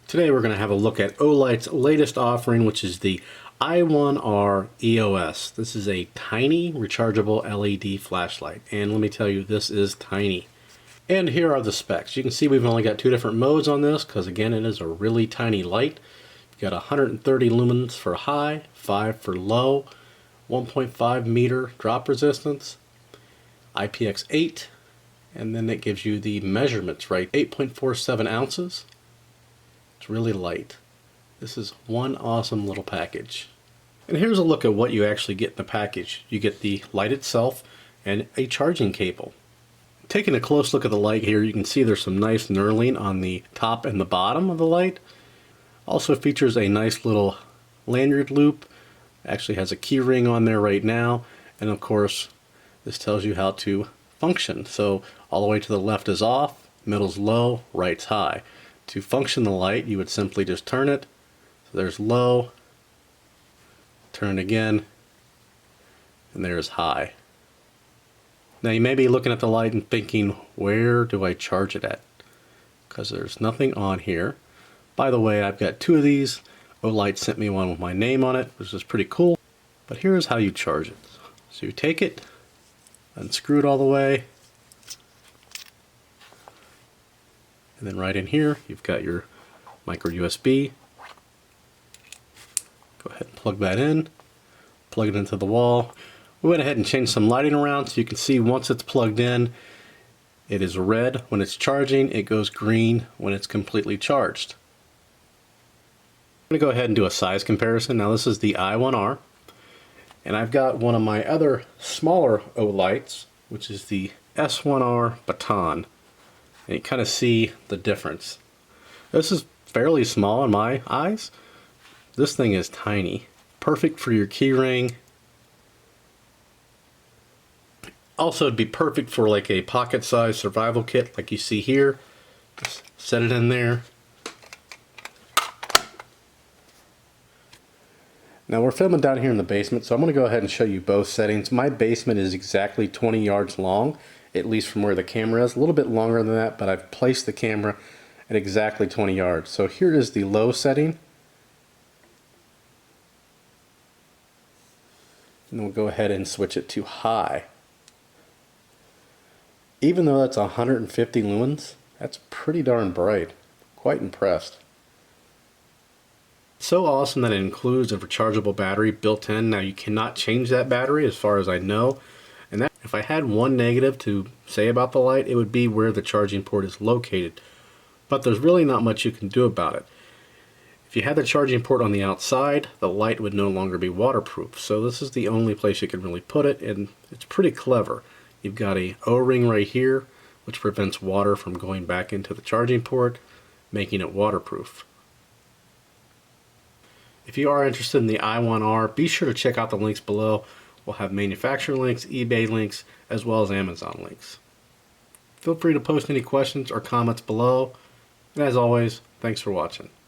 Today we're going to have a look at Olight's latest offering, which is the I1R EOS. This is a tiny rechargeable LED flashlight, and let me tell you, this is tiny. And here are the specs. You can see we've only got two different modes on this because, again, it is a really tiny light. You've got 130 lumens for high, 5 for low, 1.5 meter drop resistance, IPX8, and then it gives you the measurements, right? 8.47 ounces. It's really light. This is one awesome little package. And here's a look at what you actually get in the package. You get the light itself and a charging cable. Taking a close look at the light here, you can see there's some nice knurling on the top and the bottom of the light. Also features a nice little lanyard loop. Actually has a key ring on there right now. And of course, this tells you how to function. So all the way to the left is off, middle's low, right's high. To function the light, you would simply just turn it. So there's low, turn it again, and there's high. Now you may be looking at the light and thinking, where do I charge it at? Because there's nothing on here. By the way, I've got two of these. Olight sent me one with my name on it, which is pretty cool. But here's how you charge it. So you take it, unscrew it all the way, and then right in here, you've got your micro USB. Go ahead and plug that in, plug it into the wall. We went ahead and changed some lighting around so you can see once it's plugged in, it is red when it's charging, it goes green when it's completely charged. I'm going to go ahead and do a size comparison. Now this is the I1R, and I've got one of my other smaller Olights, which is the S1R Baton. And you kind of see the difference. This is fairly small in my eyes. This thing is tiny. Perfect for your key ring. Also, it'd be perfect for like a pocket-sized survival kit like you see here. Just set it in there. Now we're filming down here in the basement, so I'm going to go ahead and show you both settings. My basement is exactly 20 yards long, at least from where the camera is. A little bit longer than that, but I've placed the camera at exactly 20 yards. So here is the low setting. And then we'll go ahead and switch it to high. Even though that's 150 lumens, that's pretty darn bright. Quite impressed. So awesome that it includes a rechargeable battery built in. Now you cannot change that battery as far as I know. And that, if I had one negative to say about the light, it would be where the charging port is located. But there's really not much you can do about it. If you had the charging port on the outside, the light would no longer be waterproof. So this is the only place you can really put it, and it's pretty clever. You've got a O-ring right here, which prevents water from going back into the charging port, making it waterproof. If you are interested in the I1R, be sure to check out the links below. We'll have manufacturer links, eBay links, as well as Amazon links. Feel free to post any questions or comments below. And as always, thanks for watching.